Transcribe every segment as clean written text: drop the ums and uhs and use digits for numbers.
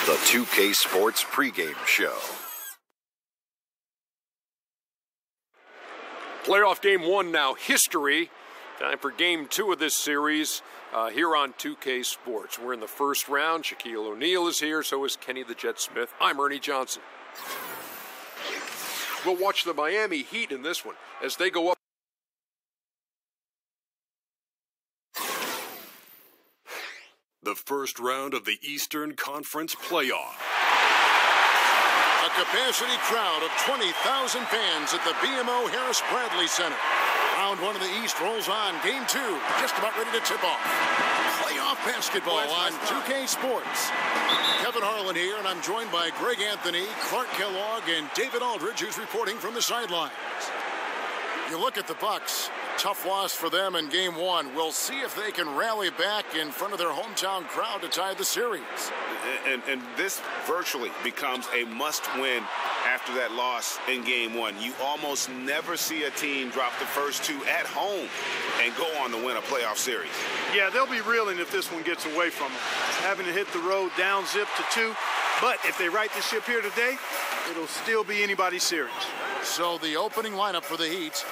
The 2K Sports pregame show. Playoff game one now, history. Time for game two of this series here on 2K Sports. We're in the first round. Shaquille O'Neal is here, so is Kenny the Jet Smith. I'm Ernie Johnson. We'll watch the Miami Heat in this one as they go up. The first round of the Eastern Conference playoff. A capacity crowd of 20,000 fans at the BMO Harris Bradley Center. Round one of the East rolls on. Game two, just about ready to tip off. Playoff basketball on 2K Sports. Kevin Harlan here, and I'm joined by Greg Anthony, Clark Kellogg, and David Aldridge, who's reporting from the sidelines. You look at the Bucks. Tough loss for them in game one. We'll see if they can rally back in front of their hometown crowd to tie the series. And this virtually becomes a must-win after that loss in game one. You almost never see a team drop the first two at home and go on to win a playoff series. Yeah, they'll be reeling if this one gets away from them. Having to hit the road down zip to two. But if they right the ship here today, it'll still be anybody's series. So the opening lineup for the Heat,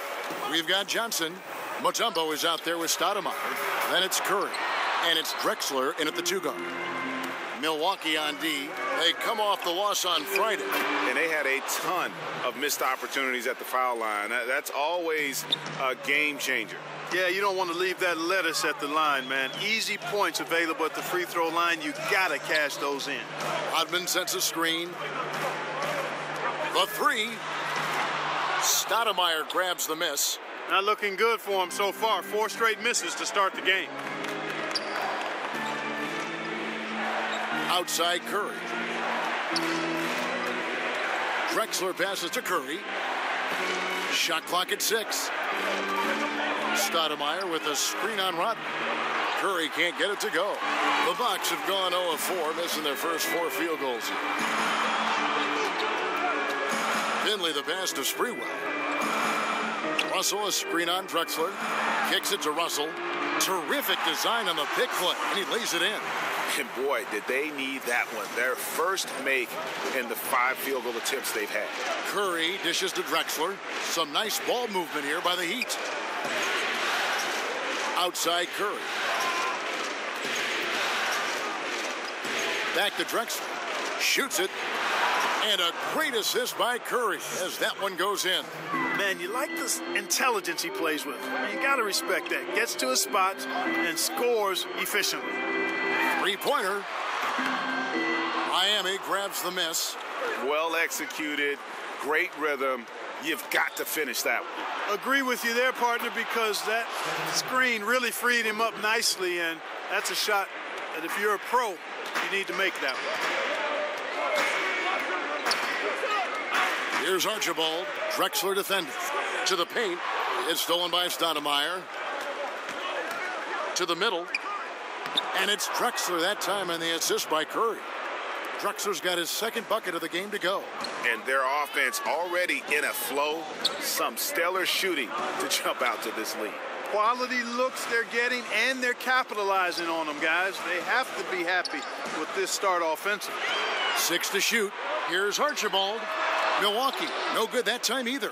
we've got Johnson. Mutombo is out there with Stoudemire. Then it's Curry. And it's Drexler in at the two-guard. Milwaukee on D. They come off the loss on Friday. And they had a ton of missed opportunities at the foul line. That's always a game changer. Yeah, you don't want to leave that lettuce at the line, man. Easy points available at the free throw line. You got to cash those in. Hodman sets a screen. The three. Stoudemire grabs the miss. Not looking good for him so far. 4 straight misses to start the game. Outside Curry. Drexler passes to Curry. Shot clock at 6. Stoudemire with a screen on Rodman. Curry can't get it to go. The Bucks have gone 0 of 4, missing their first 4 field goals here. Finley the pass to Sprewell. Russell a screen on Drexler. Kicks it to Russell. Terrific design on the pick play, and he lays it in. And boy, did they need that one. Their first make in the 5 field goal attempts they've had. Curry dishes to Drexler. Some nice ball movement here by the Heat. Outside Curry. Back to Drexler. Shoots it. And a great assist by Curry as that one goes in. Man, you like the intelligence he plays with. You got to respect that. Gets to his spots and scores efficiently. Three-pointer. Miami grabs the miss. Well executed. Great rhythm. You've got to finish that one. Agree with you there, partner, because that screen really freed him up nicely, and that's a shot that if you're a pro, you need to make that one. Here's Archibald. Drexler defending. To the paint. It's stolen by Stoudemire. To the middle. And it's Drexler that time, and the assist by Curry. Drexler's got his second bucket of the game to go. And their offense already in a flow. Some stellar shooting to jump out to this lead. Quality looks they're getting, and they're capitalizing on them, guys. They have to be happy with this start offensively. 6 to shoot. Here's Archibald. Milwaukee, no good that time either.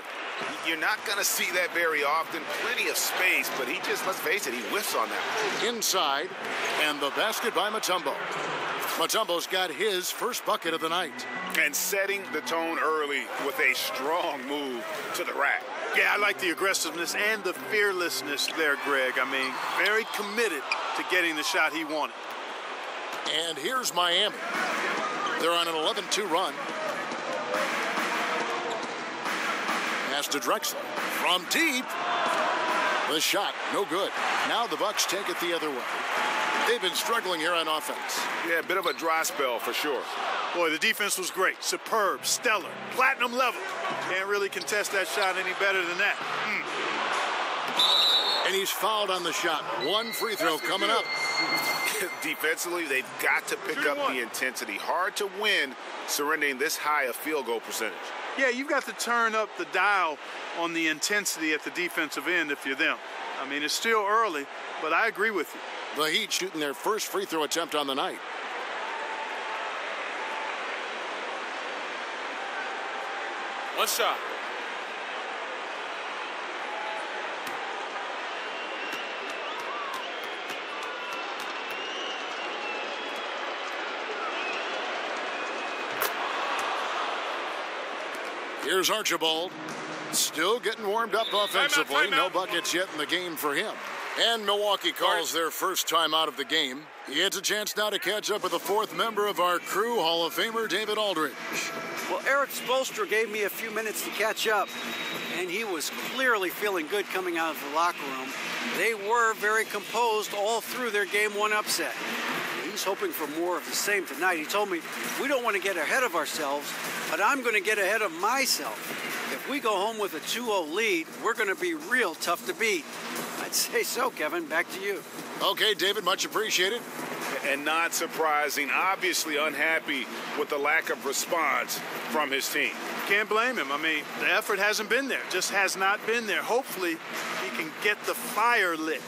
You're not going to see that very often. Plenty of space, but he just, let's face it, he whiffs on that. Inside, and the basket by Mutombo. Mutombo's got his first bucket of the night. And setting the tone early with a strong move to the rack. Yeah, I like the aggressiveness and the fearlessness there, Greg. I mean, very committed to getting the shot he wanted. And here's Miami. They're on an 11-2 run. Pass to Drexler. From deep. The shot, no good. Now the Bucks take it the other way. They've been struggling here on offense. Yeah, a bit of a dry spell for sure. Boy, the defense was great. Superb, stellar, platinum level. Can't really contest that shot any better than that. And he's fouled on the shot. One free throw coming up. Defensively, they've got to pick up the intensity. Hard to win surrendering this high a field goal percentage. Yeah, you've got to turn up the dial on the intensity at the defensive end if you're them. I mean, it's still early, but I agree with you. The Heat shooting their first free throw attempt on the night. One shot. Here's Archibald. Still getting warmed up offensively. Timeout. No buckets yet in the game for him. And Milwaukee calls their first time out of the game. He gets a chance now to catch up with the fourth member of our crew, Hall of Famer David Aldridge. Well, Eric Spoelstra gave me a few minutes to catch up, and he was clearly feeling good coming out of the locker room. They were very composed all through their Game 1 upset. He's hoping for more of the same tonight. He told me, we don't want to get ahead of ourselves, but I'm going to get ahead of myself. If we go home with a 2-0 lead, we're going to be real tough to beat. I'd say so, Kevin. Back to you. Okay, David, much appreciated. And not surprising, obviously unhappy with the lack of response from his team. Can't blame him. I mean, the effort hasn't been there. Just has not been there. Hopefully, he can get the fire lit.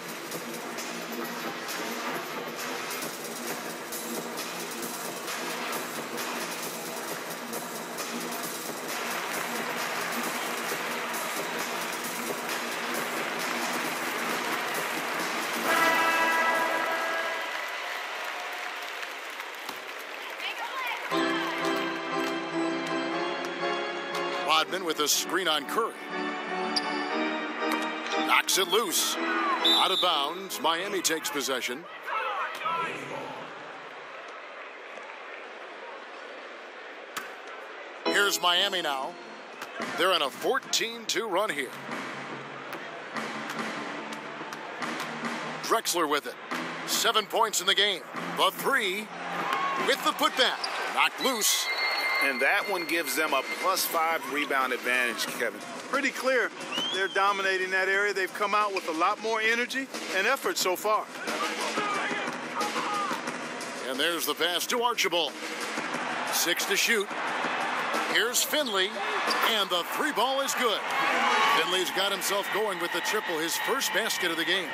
Rodman with a screen on Curry. Knocks it loose. Out of bounds. Miami takes possession. Here's Miami now. They're on a 14-2 run here. Drexler with it. 7 points in the game. The three with the putback. Knocked loose. And that one gives them a +5 rebound advantage, Kevin. Pretty clear. They're dominating that area. They've come out with a lot more energy and effort so far. And there's the pass to Archibald. 6 to shoot. Here's Finley. And the three ball is good. Finley's got himself going with the triple, his first basket of the game.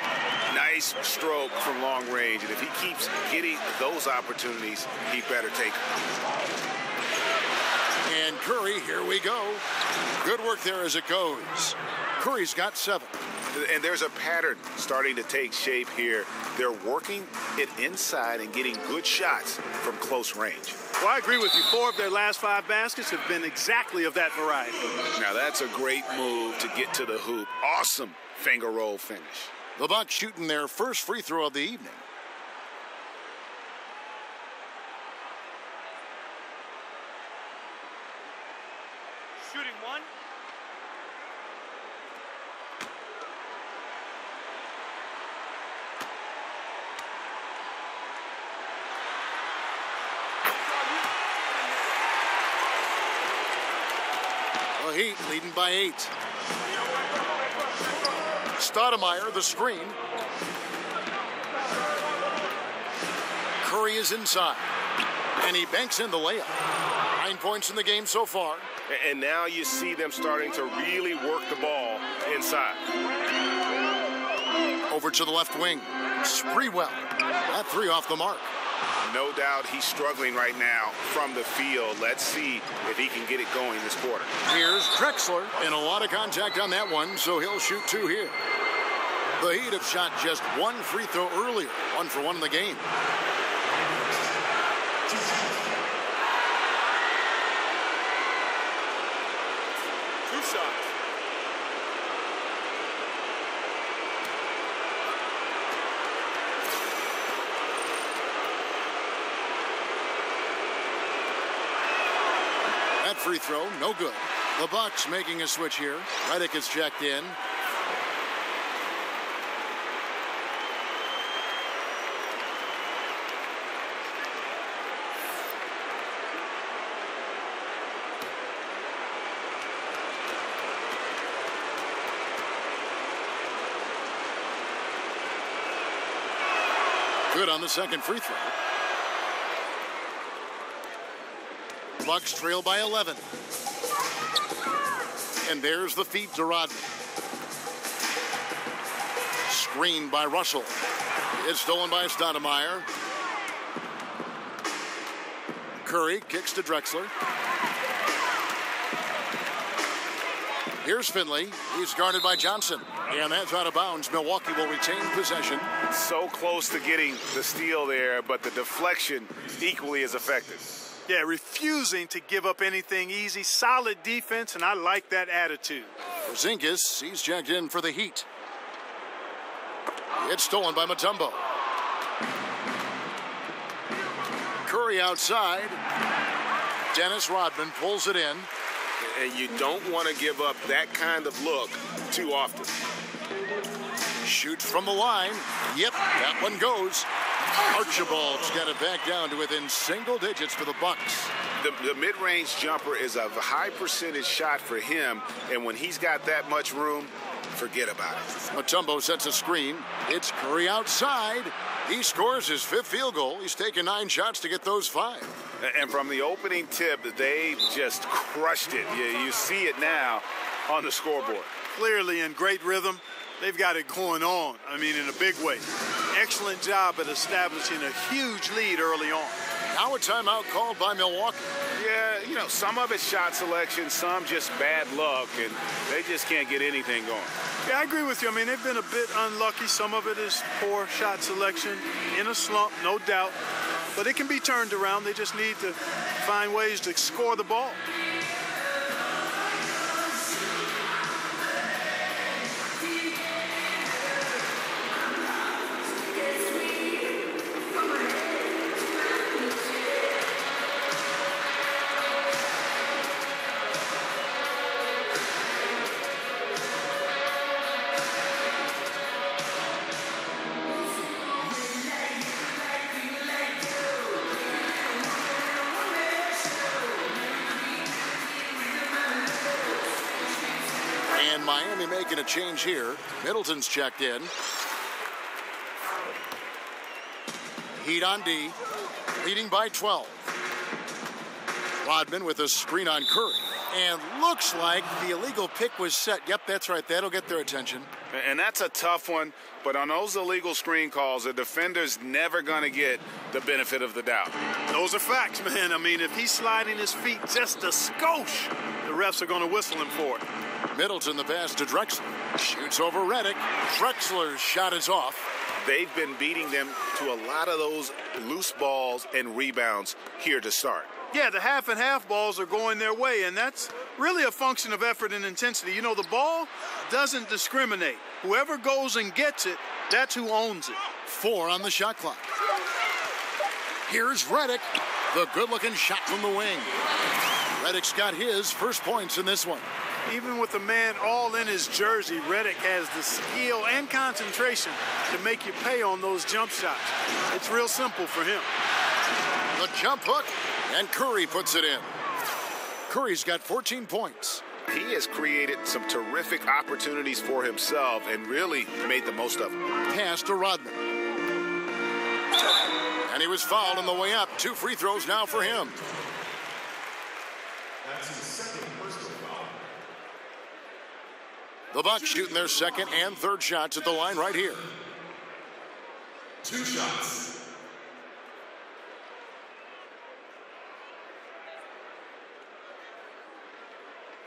Nice stroke from long range. And if he keeps getting those opportunities, he better take them. And Curry, here we go. Good work there as it goes. Curry's got 7. And there's a pattern starting to take shape here. They're working it inside and getting good shots from close range. Well, I agree with you. 4 of their last 5 baskets have been exactly of that variety. Now, that's a great move to get to the hoop. Awesome finger roll finish. The Bucks shooting their first free throw of the evening. Shooting one. The Heat leading by 8. Stoudemire, the screen. Curry is inside. And he banks in the layup. 9 points in the game so far. And now you see them starting to really work the ball inside. Over to the left wing. Sprewell. That three off the mark. No doubt he's struggling right now from the field. Let's see if he can get it going this quarter. Here's Drexler. And a lot of contact on that one, so he'll shoot 2 here. The Heat have shot just 1 free throw earlier. 1 for 1 in the game. That free throw, no good. The Bucks making a switch here. Redick is checked in. Good on the second free throw. Bucks trail by 11. And there's the feed to Rodman. Screened by Russell. It's stolen by Stoudemire. Curry kicks to Drexler. Here's Finley. He's guarded by Johnson. And that's out of bounds. Milwaukee will retain possession. So close to getting the steal there, but the deflection equally as effective. Yeah, refusing to give up anything easy. Solid defense, and I like that attitude. Porzingis, he's checked in for the Heat. It's stolen by Mutombo. Curry outside. Dennis Rodman pulls it in. And you don't want to give up that kind of look too often. Shoots from the line. Yep, that one goes. Archibald's got it back down to within single digits for the Bucks. The mid-range jumper is a high percentage shot for him, and when he's got that much room, forget about it. Mutombo sets a screen. It's Curry outside. He scores his 5th field goal. He's taken 9 shots to get those 5. And from the opening tip, they just crushed it. You see it now on the scoreboard. Clearly in great rhythm. They've got it going on, I mean, in a big way. Excellent job at establishing a huge lead early on. Now a timeout called by Milwaukee. Yeah, some of it's shot selection, some just bad luck, and they just can't get anything going. Yeah, I agree with you. I mean, they've been a bit unlucky. Some of it is poor shot selection, in a slump, no doubt. But it can be turned around. They just need to find ways to score the ball. And Miami making a change here. Middleton's checked in. Heat on D, leading by 12. Rodman with a screen on Curry. And looks like the illegal pick was set. Yep, that's right. That'll get their attention. And that's a tough one, but on those illegal screen calls, the defender's never going to get the benefit of the doubt. Those are facts, man. I mean, if he's sliding his feet just a skosh, the refs are going to whistle him for it. Middleton, the pass to Drexler. Shoots over Redick. Drexler's shot is off. They've been beating them to a lot of those loose balls and rebounds here to start. Yeah, the half and half balls are going their way, and that's really a function of effort and intensity. You know, the ball doesn't discriminate. Whoever goes and gets it, that's who owns it. 4 on the shot clock. Here's Redick. The good-looking shot from the wing. Redick's got his first points in this one. Even with the man all in his jersey, Redick has the skill and concentration to make you pay on those jump shots. It's real simple for him. The jump hook, and Curry puts it in. Curry's got 14 points. He has created some terrific opportunities for himself and really made the most of them. Pass to Rodman. And he was fouled on the way up. 2 free throws now for him. That's his second personal foul. The Bucks shooting their second and third shots at the line right here. 2 shots.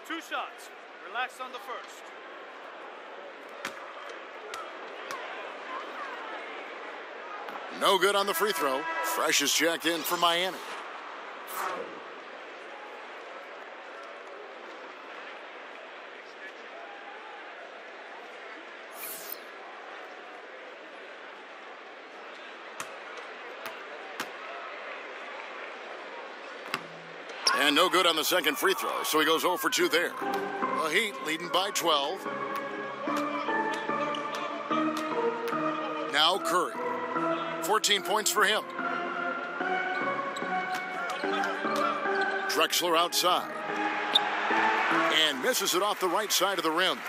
Two shots. Relax on the first. No good on the free throw. Fresh is checked in for Miami. And no good on the second free throw, so he goes 0 for 2 there. The Heat leading by 12. Now Curry. 14 points for him. Drexler outside. And misses it off the right side of the rim.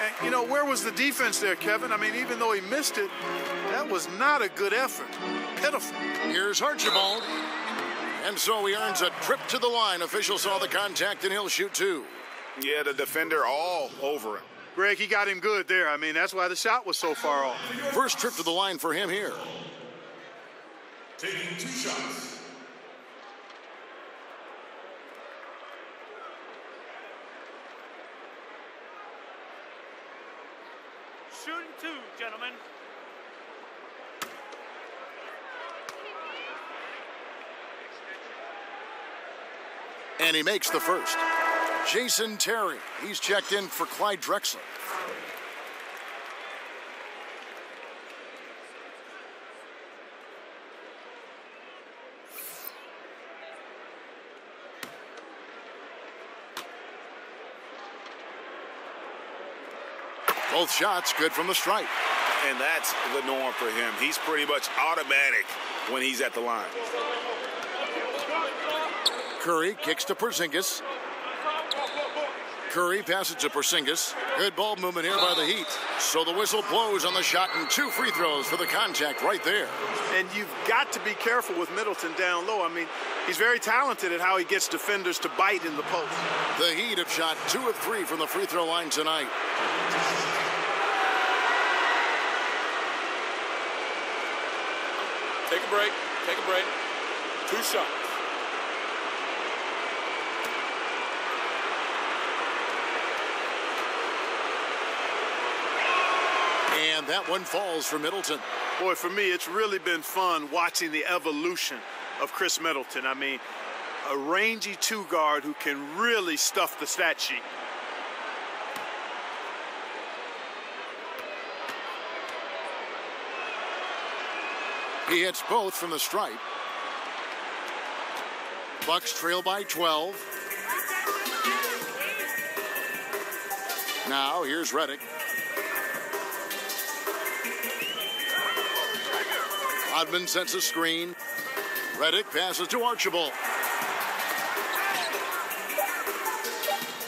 And, you know, where was the defense there, Kevin? I mean, even though he missed it, that was not a good effort. Pitiful. Here's Archibald. And so he earns a trip to the line. Official saw the contact, and he'll shoot 2. Yeah, the defender all over him. Greg, he got him good there. I mean, that's why the shot was so far off. First trip to the line for him here. Taking 2 shots. shooting 2, gentlemen. And he makes the first. Jason Terry, he's checked in for Clyde Drexler. Both shots good from the stripe. And that's the norm for him. He's pretty much automatic when he's at the line. Curry kicks to Porzingis. Curry passes to Porzingis. Good ball movement here by the Heat. So the whistle blows on the shot and 2 free throws for the contact right there. And you've got to be careful with Middleton down low. I mean, he's very talented at how he gets defenders to bite in the post. The Heat have shot 2 of 3 from the free throw line tonight. Take a break. Take a break. 2 shots. And that one falls for Middleton. Boy, for me, it's really been fun watching the evolution of Chris Middleton. I mean, a rangy 2 guard who can really stuff the stat sheet. He hits both from the stripe. Bucks trail by 12. Now here's Redick. Rodman sets a screen. Redick passes to Archibald.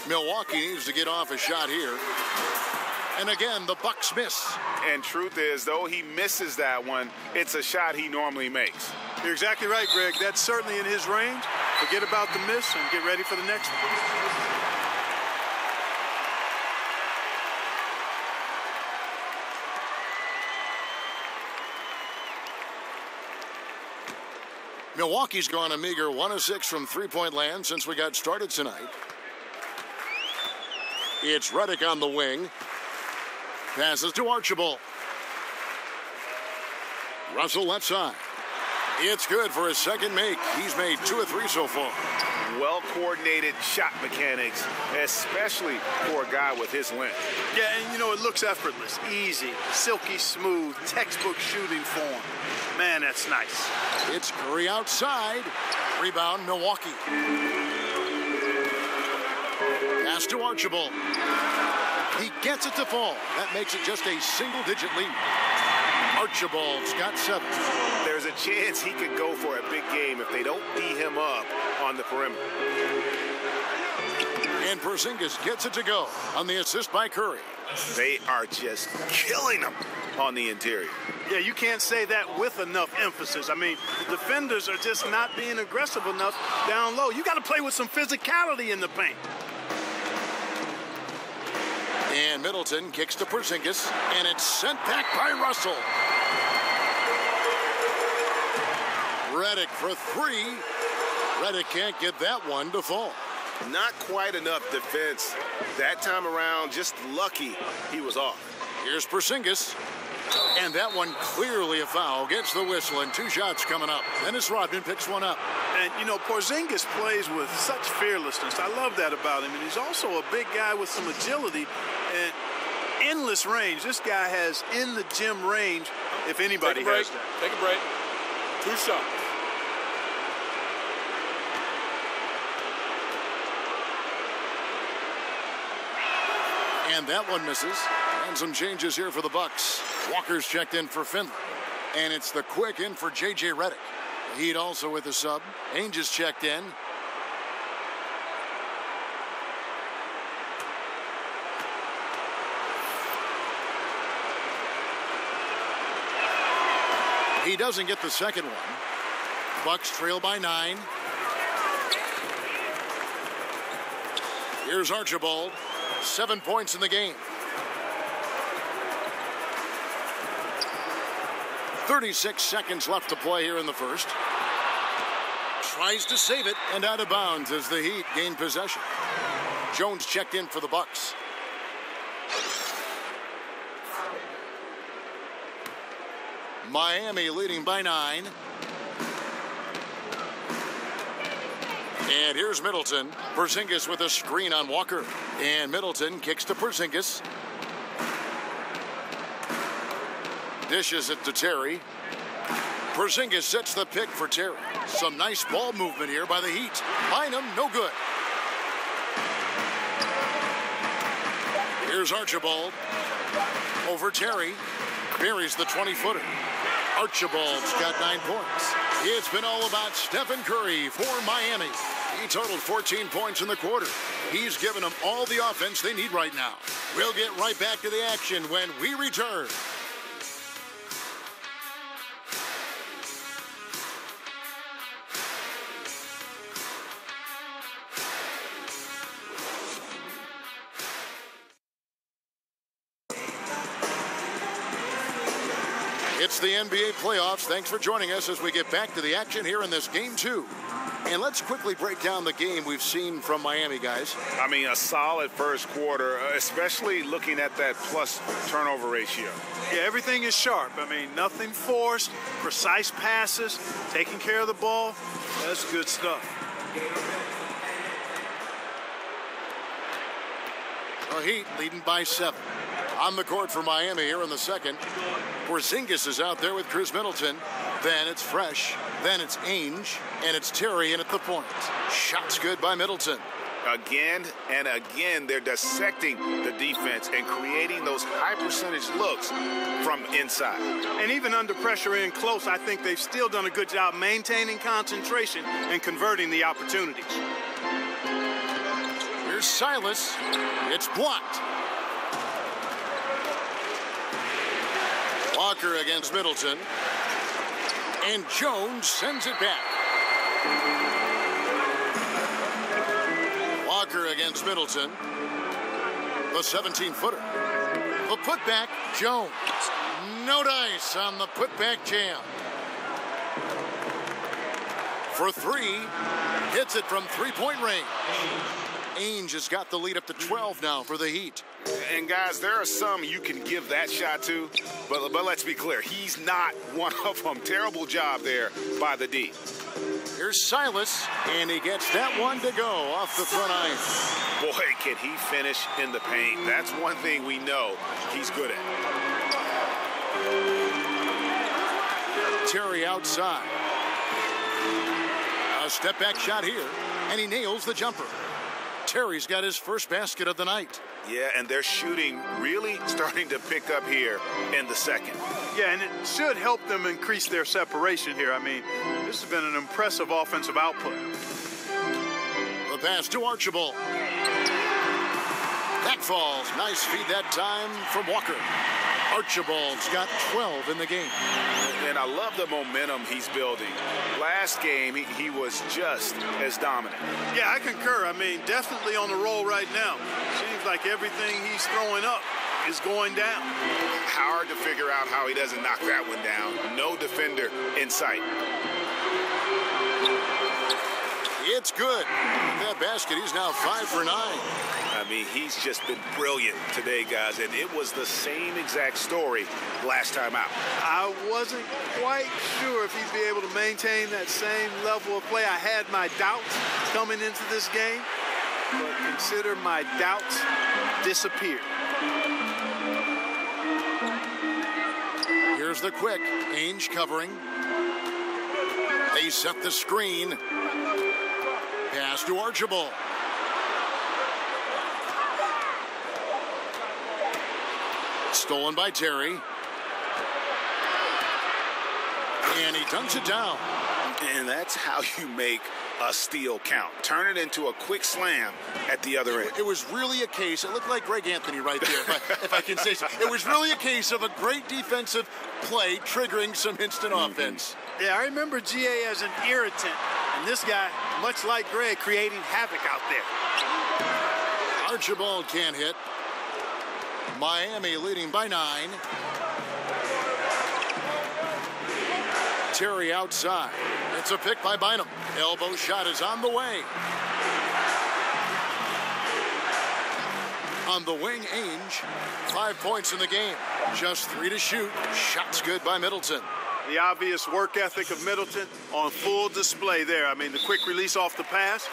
Milwaukee needs to get off a shot here. And again, the Bucks miss. And truth is, though he misses that one, it's a shot he normally makes. You're exactly right, Greg. That's certainly in his range. Forget about the miss and get ready for the next one. Milwaukee's gone a meager 1 of 6 from three-point land since we got started tonight. It's Redick on the wing. Passes to Archibald. Russell left side. It's good for his second make. He's made 2 of 3 so far. Well-coordinated shot mechanics, especially for a guy with his length. Yeah, and you know, it looks effortless, easy, silky smooth, textbook shooting form. Man, that's nice. It's Curry outside. Rebound, Milwaukee. Pass to Archibald. He gets it to fall. That makes it just a single-digit lead. Archibald's got 7. There's a chance he could go for a big game if they don't D him up on the perimeter. And Porzingis gets it to go on the assist by Curry. They are just killing him on the interior. Yeah, you can't say that with enough emphasis. I mean, the defenders are just not being aggressive enough down low. You got to play with some physicality in the paint. And Middleton kicks to Porzingis, and it's sent back by Russell. Redick for 3. Redick can't get that one to fall. Not quite enough defense. That time around, just lucky he was off. Here's Porzingis. And that one clearly a foul. Gets the whistle, and 2 shots coming up. Dennis Rodman picks one up. And, you know, Porzingis plays with such fearlessness. I love that about him. And he's also a big guy with some agility and endless range. This guy has in the gym range if anybody has that. Take a break. 2 shots. And that one misses. And some changes here for the Bucks. Walker's checked in for Finley. And it's the quick in for J.J. Redick. Heat also with a sub. Ainge is checked in. He doesn't get the second one. Bucks trail by 9. Here's Archibald. 7 points in the game. 36 seconds left to play here in the first. Tries to save it and out of bounds as the Heat gain possession. Jones checked in for the Bucks. Miami leading by 9. And here's Middleton. Porzingis with a screen on Walker. And Middleton kicks to Porzingis. Dishes it to Terry. Porzingis sets the pick for Terry. Some nice ball movement here by the Heat. Bynum, no good. Here's Archibald. Over Terry. Buries the 20-footer. Archibald's got 9 points. It's been all about Stephen Curry for Miami. He totaled 14 points in the quarter. He's given them all the offense they need right now. We'll get right back to the action when we return. It's the NBA playoffs. Thanks for joining us as we get back to the action here in this Game 2. And let's quickly break down the game we've seen from Miami, guys. I mean, a solid first quarter, especially looking at that plus turnover ratio. Yeah, everything is sharp. I mean, nothing forced, precise passes, taking care of the ball. That's good stuff. The Heat leading by 7. On the court for Miami here in the second. Porzingis is out there with Chris Middleton. Then it's Fresh. Then it's Ainge. And it's Terry in at the point. Shots good by Middleton. Again and again, they're dissecting the defense and creating those high percentage looks from inside. And even under pressure in close, I think they've still done a good job maintaining concentration and converting the opportunities. Here's Silas. It's blocked. Walker against Middleton. And Jones sends it back. Walker against Middleton. The 17-footer. The putback, Jones. No dice on the putback jam. For 3. Hits it from three-point range. Ainge has got the lead up to 12 now for the Heat. And guys, there are some you can give that shot to, but let's be clear, he's not one of them. Terrible job there by the D. Here's Silas, and he gets that one to go off the front iron. Boy, can he finish in the paint. That's one thing we know he's good at. Terry outside. A step-back shot here, and he nails the jumper. Terry's got his first basket of the night. Yeah, and their shooting really starting to pick up here in the second. Yeah, and it should help them increase their separation here. I mean, this has been an impressive offensive output. The pass to Archibald. That falls. Nice feed that time from Walker. Archibald's got 12 in the game. And I love the momentum he's building. Last game, he was just as dominant. Yeah, I concur. I mean, definitely on the roll right now. Seems like everything he's throwing up is going down. Hard to figure out how he doesn't knock that one down. No defender in sight. It's good. That basket, he's now 5 for 9. I mean, he's just been brilliant today, guys, and it was the same exact story last time out. I wasn't quite sure if he'd be able to maintain that same level of play. I had my doubts coming into this game, but consider my doubts disappeared. Here's the quick. Ainge covering. They set the screen. Pass to Archibald. Stolen by Terry. And he dunks it down. And that's how you make a steal count. Turn it into a quick slam at the other end. It was really a case, it looked like Greg Anthony right there, if I can say so. It was really a case of a great defensive play triggering some instant offense. Yeah, I remember GA as an irritant. And this guy, much like Greg, creating havoc out there. Archibald can't hit. Miami leading by 9. Terry outside. It's a pick by Bynum. Elbow shot is on the way. On the wing, Ainge. 5 points in the game. Just 3 to shoot. Shots good by Middleton. The obvious work ethic of Middleton on full display there. I mean, the quick release off the pass,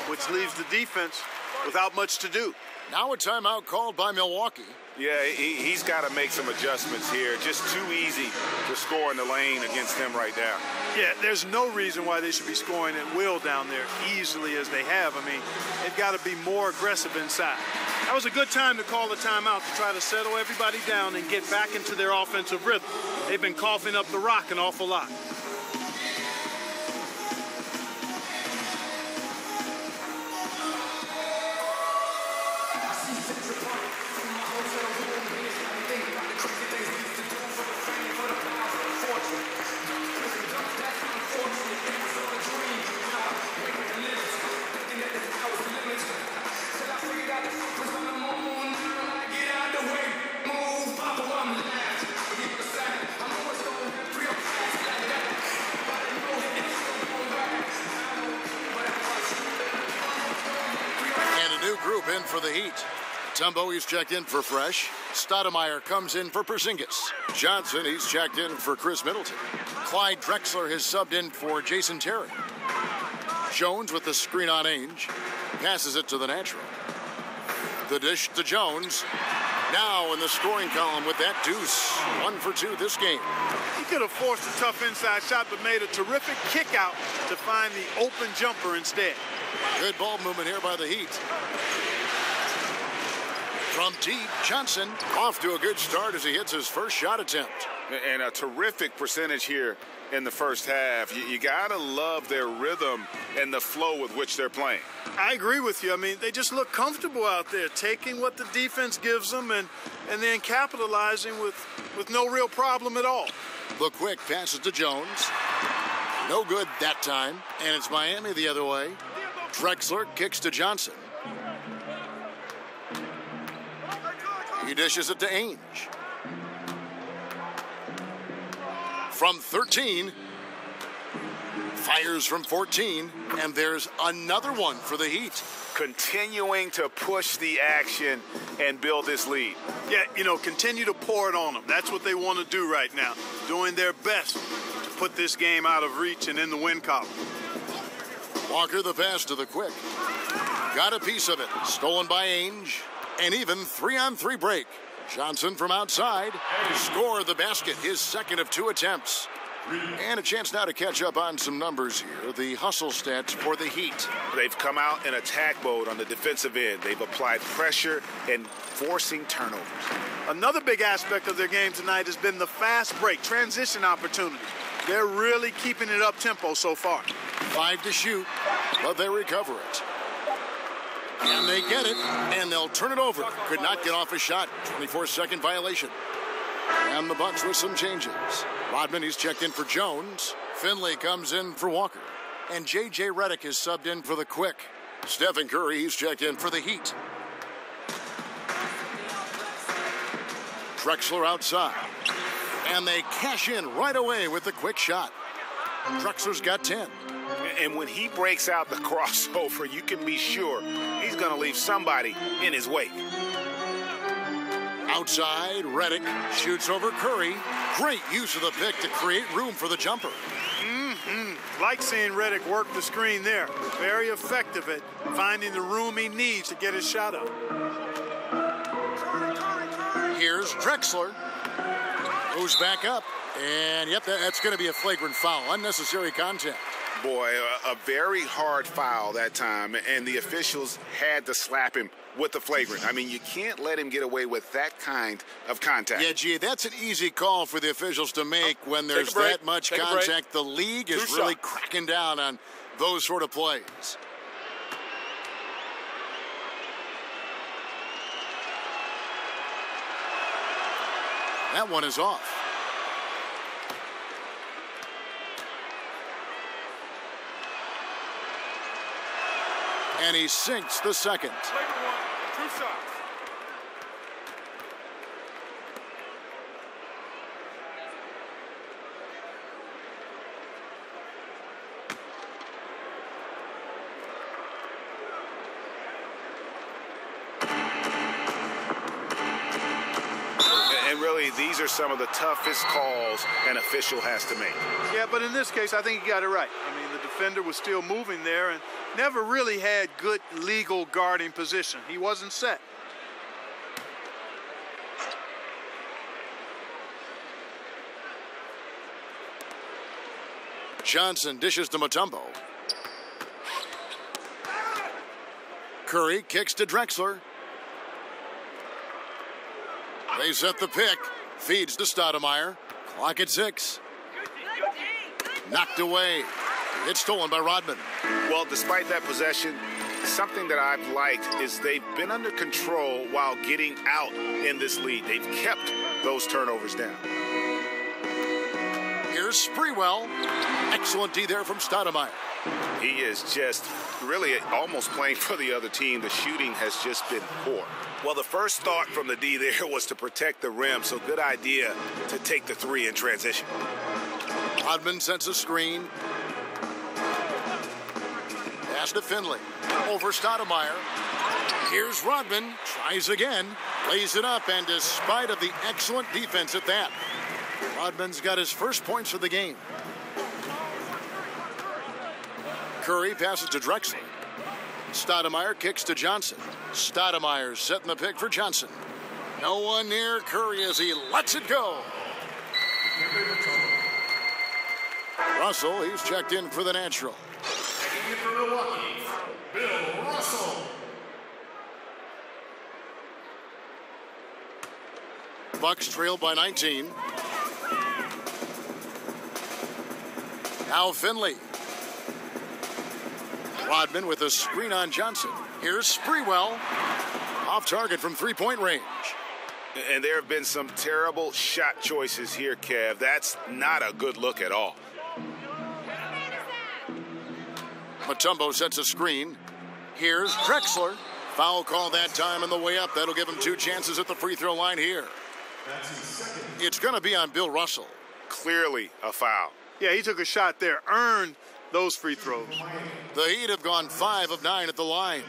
which leaves the defense without much to do. Now a timeout called by Milwaukee. Yeah, he's got to make some adjustments here. Just too easy to score in the lane against them right now. Yeah, there's no reason why they should be scoring at will down there easily as they have. I mean, they've got to be more aggressive inside. That was a good time to call a timeout to try to settle everybody down and get back into their offensive rhythm. They've been coughing up the rock an awful lot. Group in for the Heat. Tumbo, he's checked in for Fresh. Stoudemire comes in for Porzingis. Johnson, he's checked in for Chris Middleton. Clyde Drexler has subbed in for Jason Terry. Jones with the screen on Ainge. Passes it to the natural. The dish to Jones. Now in the scoring column with that deuce. 1 for 2 this game. He could have forced a tough inside shot, but made a terrific kick out to find the open jumper instead. Good ball movement here by the Heat. From deep, Johnson off to a good start as he hits his first shot attempt. And a terrific percentage here in the first half. You got to love their rhythm and the flow with which they're playing. I agree with you. I mean, they just look comfortable out there, taking what the defense gives them and then capitalizing with no real problem at all. The quick passes to Jones. No good that time, and it's Miami the other way. Drexler kicks to Johnson. He dishes it to Ainge. From 13, fires from 14, and there's another one for the Heat. Continuing to push the action and build this lead. Yeah, continue to pour it on them. That's what they want to do right now, doing their best to put this game out of reach and in the win column. Walker the pass to the quick. Got a piece of it. Stolen by Ainge. And even 3-on-3 break. Johnson from outside. Scored the basket. His second of 2 attempts. And a chance now to catch up on some numbers here. The hustle stats for the Heat. They've come out in attack mode on the defensive end. They've applied pressure and forcing turnovers. Another big aspect of their game tonight has been the fast break, transition opportunity. They're really keeping it up tempo so far. 5 to shoot, but they recover it. And they get it, and they'll turn it over. Could not get off a shot. 24-second violation. And the Bucks with some changes. Rodman, he's checked in for Jones. Finley comes in for Walker. And J.J. Redick is subbed in for the Quick. Stephen Curry, he's checked in for the Heat. Drexler outside. And they cash in right away with the quick shot. Drexler's got 10. And when he breaks out the crossover, you can be sure he's going to leave somebody in his wake. Outside, Redick shoots over Curry. Great use of the pick to create room for the jumper. Like seeing Redick work the screen there. Very effective at finding the room he needs to get his shot up. Here's Drexler. Goes back up. And, yep, that's going to be a flagrant foul. Unnecessary contact. Boy, a very hard foul that time, and the officials had to slap him with the flagrant. I mean, you can't let him get away with that kind of contact. Yeah, gee, that's an easy call for the officials to make when there's that much contact. The league is really cracking down on those sort of plays. That one is off. And he sinks the second. 2 shots. And really, say these are some of the toughest calls an official has to make. Yeah, but in this case, I think he got it right. I mean, the defender was still moving there and never really had good legal guarding position. He wasn't set. Johnson dishes to Mutombo. Curry kicks to Drexler. They set the pick. Feeds to Stoudemire. Clock at 6. Knocked away. It's stolen by Rodman. Well, despite that possession, something that I've liked is they've been under control while getting out in this lead. They've kept those turnovers down. Here's Sprewell. Excellent D there from Stoudemire. He is just really almost playing for the other team. The shooting has just been poor. Well, the first thought from the D there was to protect the rim, so good idea to take the 3 in transition. Rodman sets a screen. Pass to Finley. Over Stoudemire. Here's Rodman. Tries again. Lays it up, and despite of the excellent defense at that, Rodman's got his first points of the game. Curry passes to Drexler. Stoudemire kicks to Johnson. Stoudemire setting the pick for Johnson. No one near Curry as he lets it go. Russell, he's checked in for the natural. Checking in for Milwaukee, Bill Russell. Bucks trail by 19. Now Finley. Rodman with a screen on Johnson. Here's Sprewell. Off target from three-point range. And there have been some terrible shot choices here, Kev. That's not a good look at all. Mutombo sets a screen. Here's Drexler. Foul call that time on the way up. That'll give him 2 chances at the free throw line here. It's going to be on Bill Russell. Clearly a foul. Yeah, he took a shot there, earned those free throws. The Heat have gone 5 of 9 at the line.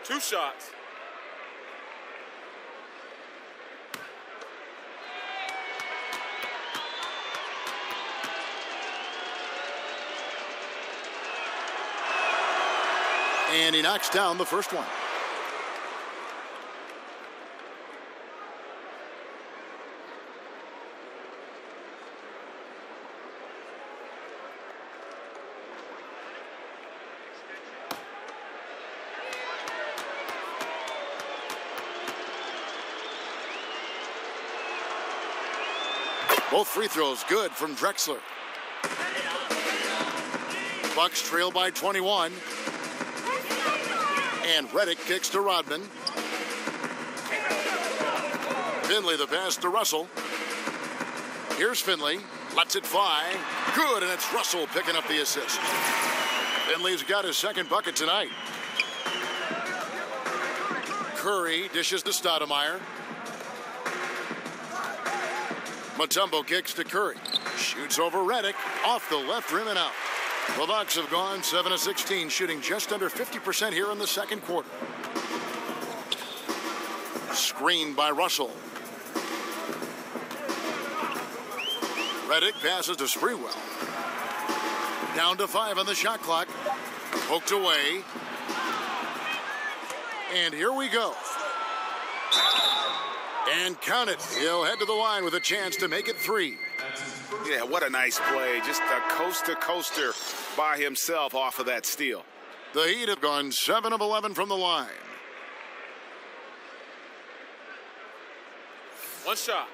Two shots. And he knocks down the first one. Both free throws good from Drexler. Bucks trail by 21. And Redick kicks to Rodman. Finley the pass to Russell. Here's Finley. Lets it fly. Good, and it's Russell picking up the assist. Finley's got his second bucket tonight. Curry dishes to Stoudemire. Mutombo kicks to Curry. Shoots over Redick. Off the left rim and out. The Bucks have gone 7 of 16, shooting just under 50% here in the second quarter. Screened by Russell. Redick passes to Sprewell. Down to 5 on the shot clock. Poked away. And here we go. And count it. He'll head to the line with a chance to make it 3. Yeah, what a nice play. Just a coast-to-coaster by himself off of that steal. The Heat have gone 7 of 11 from the line. One shot.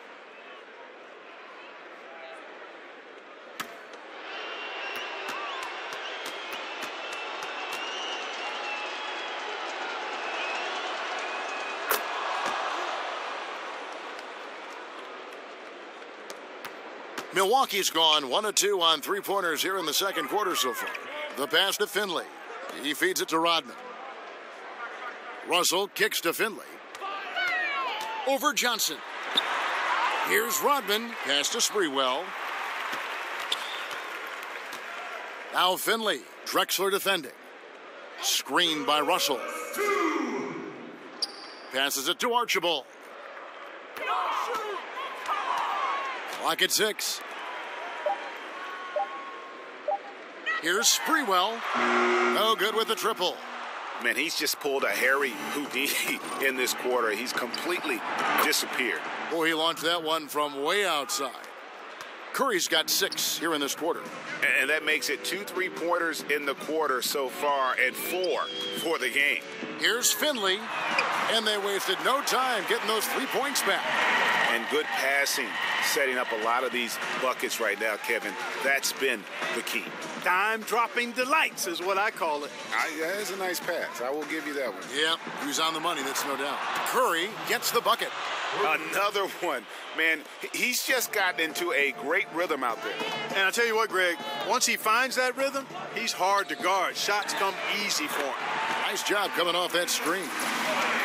Milwaukee's gone 1 of 2 on three-pointers here in the second quarter so far. The pass to Finley. He feeds it to Rodman. Russell kicks to Finley. Over Johnson. Here's Rodman. Pass to Sprewell. Now Finley. Drexler defending. Screen by Russell. Passes it to Archibald. Clock at 6. Here's Sprewell. No good with the triple. Man, he's just pulled a Harry Houdini in this quarter. He's completely disappeared. Boy, he launched that one from way outside. Curry's got 6 here in this quarter. And that makes it 2 3-pointers in the quarter so far and 4 for the game. Here's Finley, and they wasted no time getting those 3 points back. And good passing, setting up a lot of these buckets right now, Kevin. That's been the key. Dime-dropping delights is what I call it. That is a nice pass. I will give you that one. Yep, he was on the money, that's no doubt. Curry gets the bucket. Another one. Man, he's just gotten into a great rhythm out there. And I tell you what, Greg, once he finds that rhythm, he's hard to guard. Shots come easy for him. Nice job coming off that screen.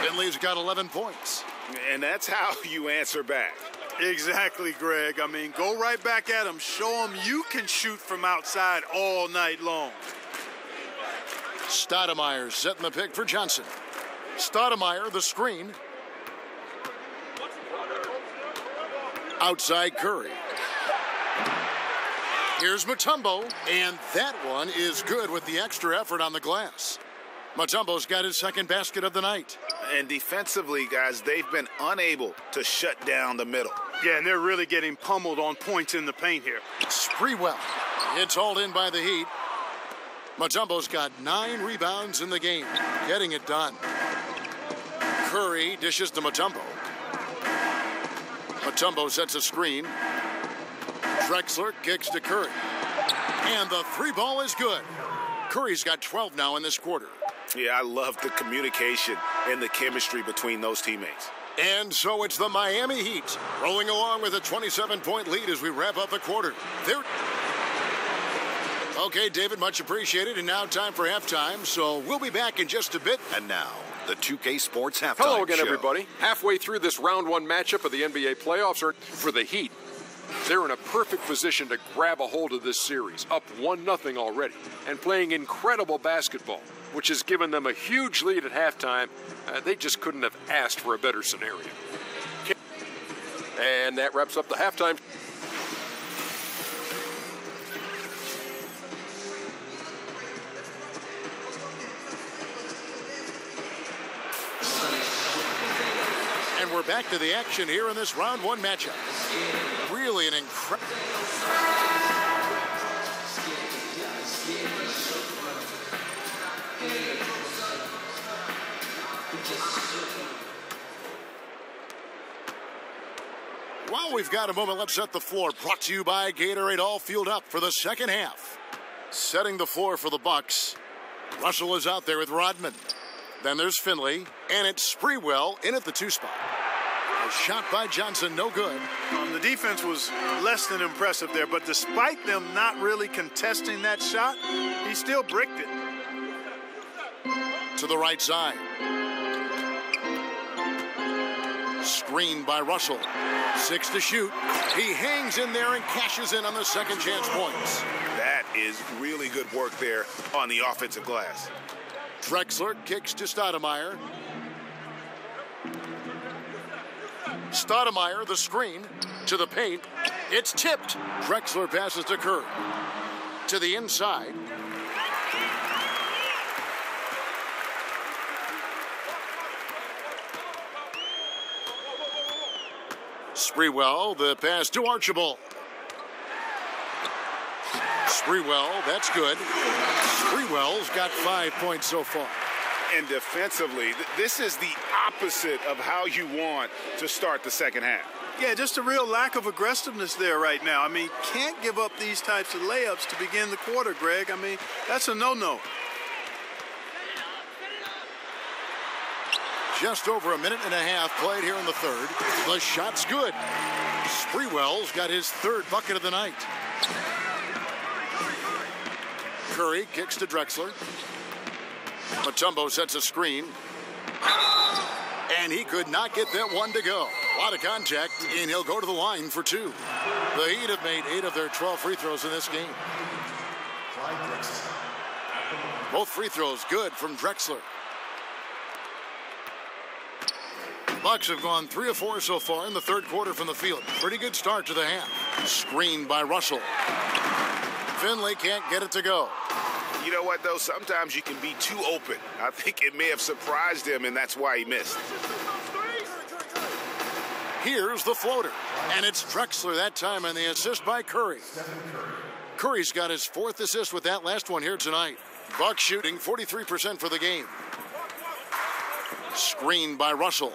Finley's got 11 points. And that's how you answer back. Exactly, Greg. I mean, go right back at him. Show him you can shoot from outside all night long. Stoudemire setting the pick for Johnson. Stoudemire, the screen. Outside Curry. Here's Mutombo, and that one is good with the extra effort on the glass. Mutombo's got his second basket of the night. And defensively, guys, they've been unable to shut down the middle. Yeah, and they're really getting pummeled on points in the paint here. Sprewell. It's hauled in by the Heat. Mutombo's got 9 rebounds in the game, getting it done. Curry dishes to Mutombo. Mutombo sets a screen. Drexler kicks to Curry. And the 3-ball is good. Curry's got 12 now in this quarter. Yeah, I love the communication and the chemistry between those teammates. And so it's the Miami Heat rolling along with a 27-point lead as we wrap up the quarter. Okay, David, much appreciated. And now time for halftime, so we'll be back in just a bit. And now, the 2K Sports Halftime Hello again, Show. everybody. Halfway through this round 1 matchup of the NBA playoffs for the Heat. They're in a perfect position to grab a hold of this series, up 1-0 already, and playing incredible basketball, which has given them a huge lead at halftime. They just couldn't have asked for a better scenario. And that wraps up the halftime. And we're back to the action here in this round 1 matchup. Really an incredible... Well, we've got a moment. Let's set the floor. Brought to you by Gatorade, all fueled up for the second half. Setting the floor for the Bucks. Russell is out there with Rodman. Then there's Finley, and it's Sprewell in at the 2 spot. A shot by Johnson, no good. The defense was less than impressive there, but despite them not really contesting that shot, he still bricked it. To the right side. Screen by Russell. 6 to shoot. He hangs in there and cashes in on the second chance points. That is really good work there on the offensive glass. Drexler kicks to Stoudemire. Stoudemire, the screen, to the paint. It's tipped. Drexler passes to Curry. To the inside. Sprewell, the pass to Archibald. Sprewell, that's good. Sprewell's got 5 points so far. And defensively, this is the opposite of how you want to start the second half. Yeah, just a real lack of aggressiveness there right now. I mean, can't give up these types of layups to begin the quarter, Greg. I mean, that's a no-no. Just over a minute and a half played here in the third. The shot's good. Sprewell's got his 3rd bucket of the night. Curry kicks to Drexler. Mutombo sets a screen. And he could not get that one to go. A lot of contact, and he'll go to the line for 2. The Heat have made 8 of their 12 free throws in this game. Both free throws good from Drexler. Bucks have gone 3 of 4 so far in the third quarter from the field. Pretty good start to the half. Screened by Russell. Finley can't get it to go. You know what, though? Sometimes you can be too open. I think it may have surprised him, and that's why he missed. Here's the floater. And it's Drexler that time, and the assist by Curry. Curry's got his 4th assist with that last one here tonight. Bucks shooting 43% for the game. Screened by Russell.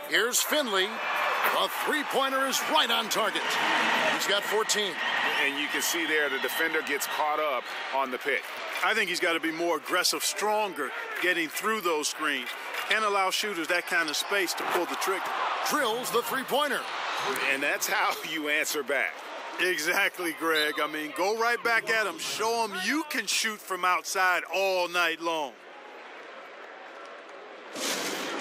Here's Finley. A three-pointer is right on target. He's got 14. And you can see there the defender gets caught up on the pick. I think he's got to be more aggressive, stronger, getting through those screens. Can't allow shooters that kind of space to pull the trigger. Drills the three-pointer. And that's how you answer back. Exactly, Greg. I mean, go right back at him. Show him you can shoot from outside all night long.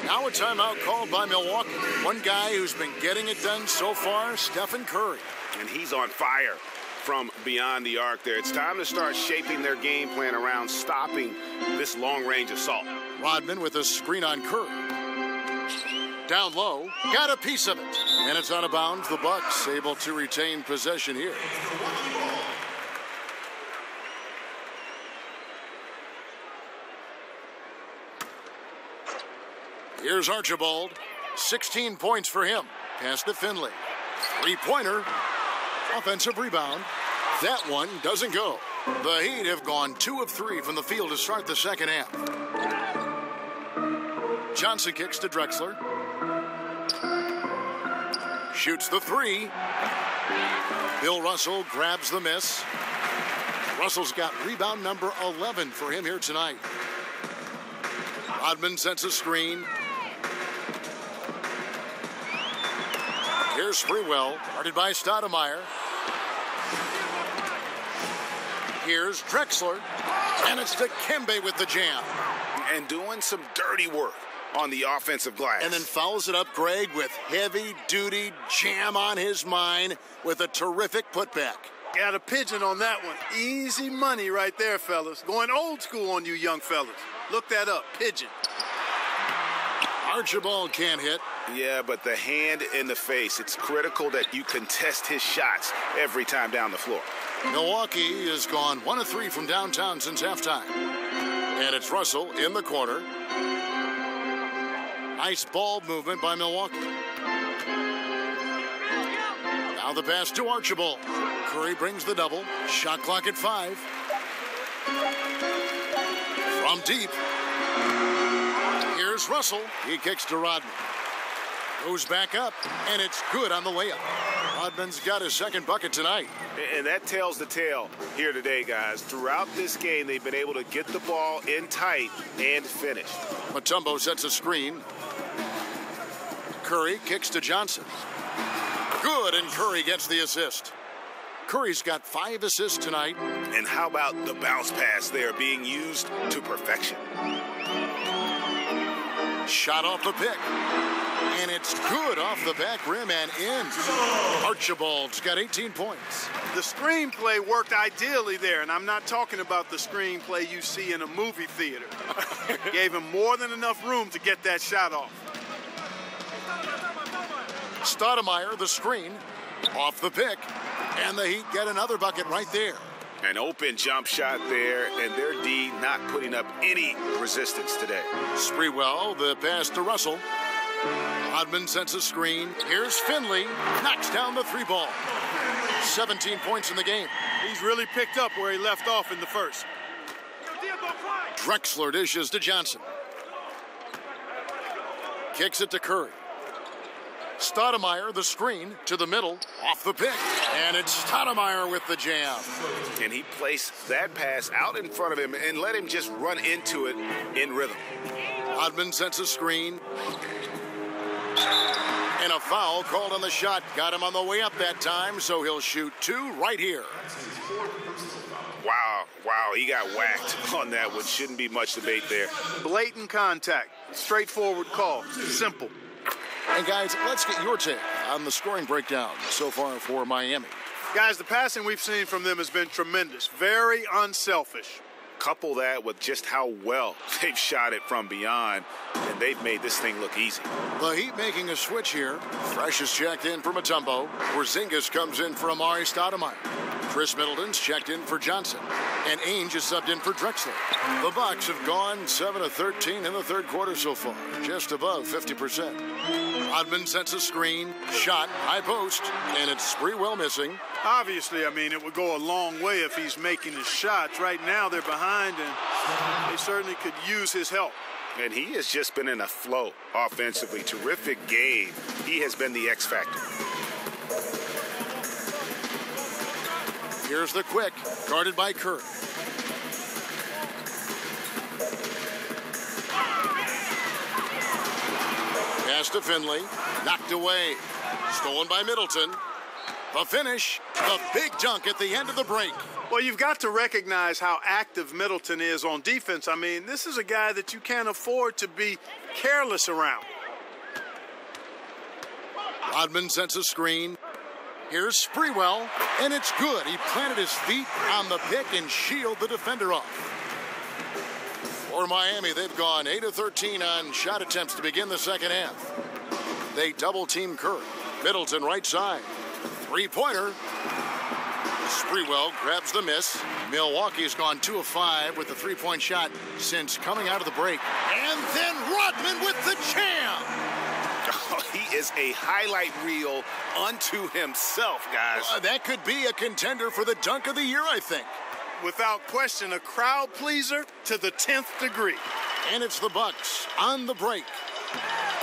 Now a timeout called by Milwaukee. One guy who's been getting it done so far, Stephen Curry. And he's on fire from beyond the arc there. It's time to start shaping their game plan around stopping this long-range assault. Rodman with a screen on Curry. Down low, got a piece of it. And it's out of bounds. The Bucks able to retain possession here. Here's Archibald. 16 points for him. Pass to Finley. Three-pointer. Offensive rebound. That one doesn't go. The Heat have gone 2 of 3 from the field to start the second half. Johnson kicks to Drexler. Shoots the 3. Bill Russell grabs the miss. Russell's got rebound number 11 for him here tonight. Rodman sets a screen. Here's Sprewell, guarded by Stoudemire. Here's Drexler, and it's Dikembe with the jam. And doing some dirty work on the offensive glass. And then fouls it up, Greg, with heavy-duty jam on his mind with a terrific putback. Got a pigeon on that one. Easy money right there, fellas. Going old school on you young fellas. Look that up, pigeon. Archibald can't hit. Yeah, but the hand in the face, it's critical that you contest his shots every time down the floor. Milwaukee has gone 1 of 3 from downtown since halftime. And it's Russell in the corner. Nice ball movement by Milwaukee. Now the pass to Archibald. Curry brings the double. Shot clock at 5. From deep. Here's Russell. He kicks to Rodman. Goes back up, and it's good on the layup. Rodman's got his second bucket tonight. And that tells the tale here today, guys. Throughout this game, they've been able to get the ball in tight and finish. Mutombo sets a screen. Curry kicks to Johnson. Good, and Curry gets the assist. Curry's got 5 assists tonight. And how about the bounce pass there being used to perfection? Shot off the pick. And it's good off the back rim and in. Archibald's got 18 points. The screenplay worked ideally there, and I'm not talking about the screenplay you see in a movie theater. Gave him more than enough room to get that shot off. Stoudemire, the screen, off the pick, and the Heat get another bucket right there. An open jump shot there, and their D not putting up any resistance today. Sprewell, the pass to Russell. Rodman sets a screen. Here's Finley, knocks down the 3 ball. 17 points in the game. He's really picked up where he left off in the first. Drexler dishes to Johnson. Kicks it to Curry. Stoudemire, the screen, to the middle, off the pick. And it's Stoudemire with the jam. And he placed that pass out in front of him and let him just run into it in rhythm. Rodman sets a screen. And a foul called on the shot. Got him on the way up that time, so he'll shoot 2 right here. Wow, he got whacked on that one. Shouldn't be much debate there. Blatant contact. Straightforward call. Simple. And guys, let's get your take on the scoring breakdown so far for Miami. Guys, the passing we've seen from them has been tremendous. Very unselfish. couple that with just how well they've shot it from beyond, and they've made this thing look easy. The Heat making a switch here. Fresh is checked in for Mutombo. Porzingis comes in for Amari Stoudemire. Chris Middleton's checked in for Johnson. And Ainge is subbed in for Drexler. The Bucks have gone 7 of 13 in the third quarter so far, just above 50%. Rodman sets a screen, shot, high post, and it's Sprewell missing. Obviously, I mean, it would go a long way if he's making his shots. Right now, they're behind, and they certainly could use his help. And he has just been in a flow offensively. Terrific game. He has been the X factor. Here's the quick, guarded by Curry. Pass to Finley, knocked away, stolen by Middleton. The finish, the big dunk at the end of the break. Well, you've got to recognize how active Middleton is on defense. I mean, this is a guy that you can't afford to be careless around. Rodman sets a screen. Here's Sprewell, and it's good. He planted his feet on the pick and shielded the defender off. For Miami, they've gone 8 of 13 on shot attempts to begin the second half. They double-team Curry. Middleton right side. Three-pointer. Sprewell grabs the miss. Milwaukee's gone 2 of 5 with the three-point shot since coming out of the break. And then Rodman with the jam. Oh, he is a highlight reel unto himself, guys. That could be a contender for the dunk of the year, I think. Without question, a crowd pleaser to the 10th degree. And it's the Bucks on the break.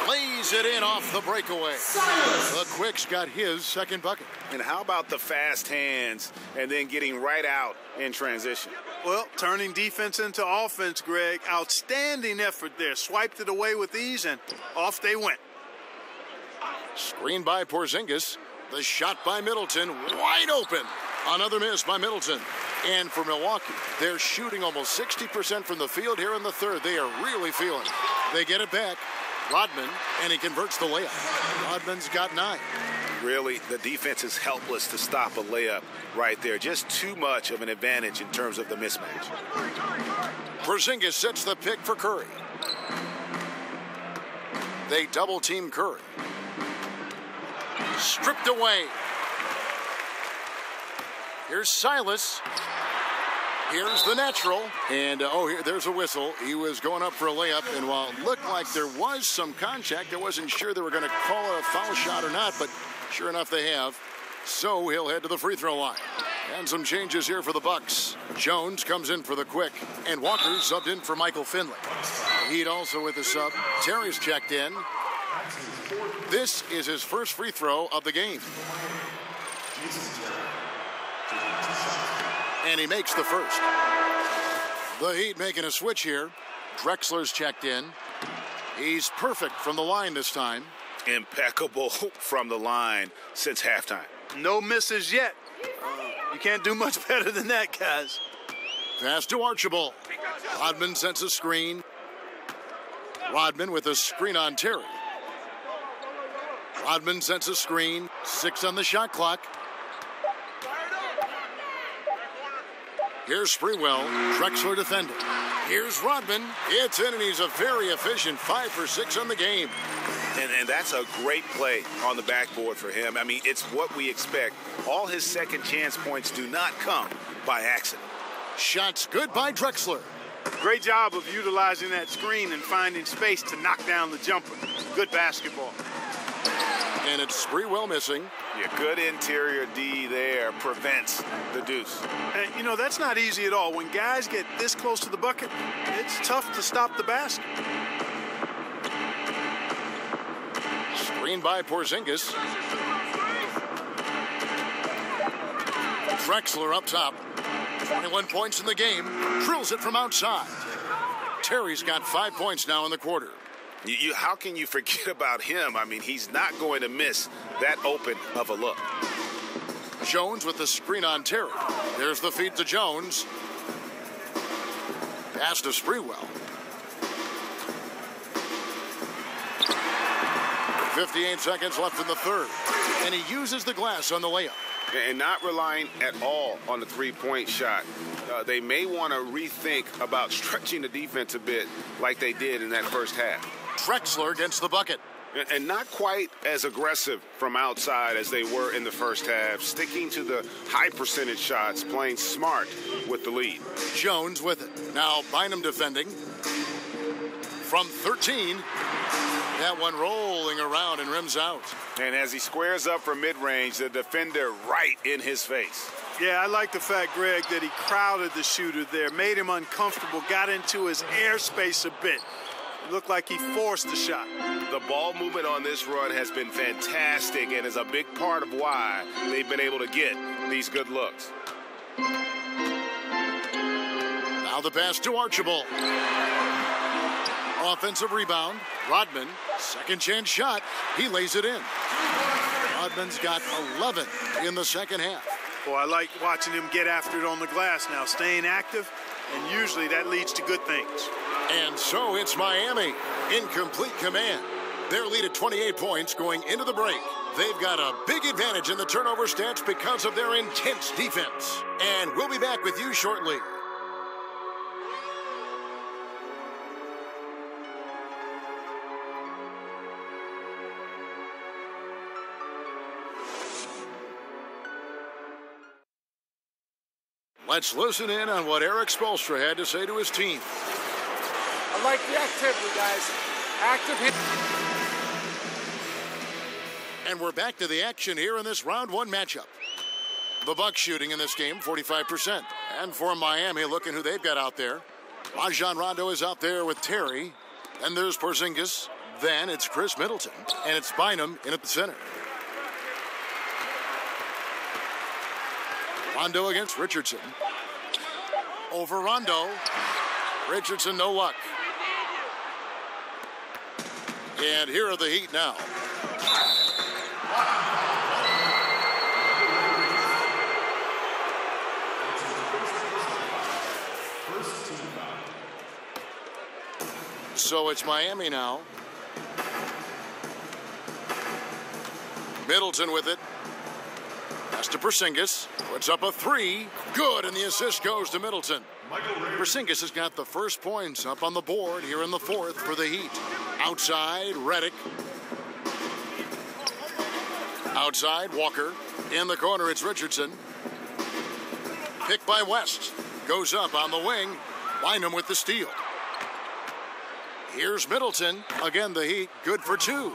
Lays it in off the breakaway. The Quick's got his second bucket. And how about the fast hands and then getting right out in transition? Well, turning defense into offense, Greg. Outstanding effort there. Swiped it away with ease, and off they went. Screen by Porzingis. The shot by Middleton. Wide open. Another miss by Middleton. And for Milwaukee, they're shooting almost 60% from the field here in the third. They are really feeling it. They get it back. Rodman, and he converts the layup. Rodman's got 9. Really, the defense is helpless to stop a layup right there. Just too much of an advantage in terms of the mismatch. Porzingis sets the pick for Curry. They double-team Curry. Stripped away. Here's Silas. Here's the natural. And, there's a whistle. He was going up for a layup, and while it looked like there was some contact, I wasn't sure they were going to call a foul shot or not, but sure enough they have. So he'll head to the free throw line. And some changes here for the Bucks. Jones comes in for the Quick, and Walker subbed in for Michael Finley. Heat also with the sub. Terry's checked in. This is his first free throw of the game. And he makes the first. The Heat making a switch here. Drexler's checked in. He's perfect from the line this time. Impeccable from the line since halftime. No misses yet. You can't do much better than that, guys. Pass to Archibald. Rodman sets a screen. Rodman with a screen on Terry. Rodman sets a screen. 6 on the shot clock. Here's Sprewell. Drexler defending. Here's Rodman. It's in, and he's a very efficient 5 for 6 on the game. And that's a great play on the backboard for him. I mean, it's what we expect. All his second chance points do not come by accident. Shots good by Drexler. Great job of utilizing that screen and finding space to knock down the jumper. Good basketball. And it's Sprewell missing. Yeah, good interior D there prevents the deuce. And, that's not easy at all. When guys get this close to the bucket, it's tough to stop the basket. Screen by Porzingis. Drexler up top. 21 points in the game. Drills it from outside. Terry's got 5 points now in the quarter. How can you forget about him? I mean, he's not going to miss that open of a look. Jones with the screen on Terry. There's the feed to Jones. Pass to Sprewell. 58 seconds left in the third. And he uses the glass on the layup. and not relying at all on the three-point shot. They may want to rethink about stretching the defense a bit like they did in that first half. Drexler gets the bucket. And not quite as aggressive from outside as they were in the first half, sticking to the high percentage shots, playing smart with the lead. Jones with it. Now Bynum defending. From 13, that one rolling around and rims out. And as he squares up for mid-range, the defender right in his face. Yeah, I like the fact, Greg, that he crowded the shooter there, made him uncomfortable, got into his airspace a bit. It looked like he forced the shot. The ball movement on this run has been fantastic and is a big part of why they've been able to get these good looks. Now the pass to Archibald. Offensive rebound. Rodman, second chance shot. He lays it in. Rodman's got 11 in the second half. Boy, I like watching him get after it on the glass now, staying active, and usually that leads to good things. And so it's Miami in complete command. Their lead at 28 points going into the break. They've got a big advantage in the turnover stats because of their intense defense. And we'll be back with you shortly. Let's listen in on what Eric Spoelstra had to say to his team. I like the activity, guys. Active hit. And we're back to the action here in this round one matchup. The Bucks shooting in this game, 45%. And for Miami, looking who they've got out there. Rajon Rondo is out there with Terry. Then there's Porzingis. Then it's Chris Middleton. And it's Bynum in at the center. Rondo against Richardson. Over Rondo. Richardson, no luck. And here are the Heat now. So it's Miami now. Middleton with it. Pass to Porzingis. Puts up a three. Good, and the assist goes to Middleton. Porzingis has got the first points up on the board here in the fourth for the Heat. Outside, Redick. Outside, Walker. In the corner, it's Richardson. Picked by West. Goes up on the wing. Bynum with the steal. Here's Middleton. Again, the Heat, good for two.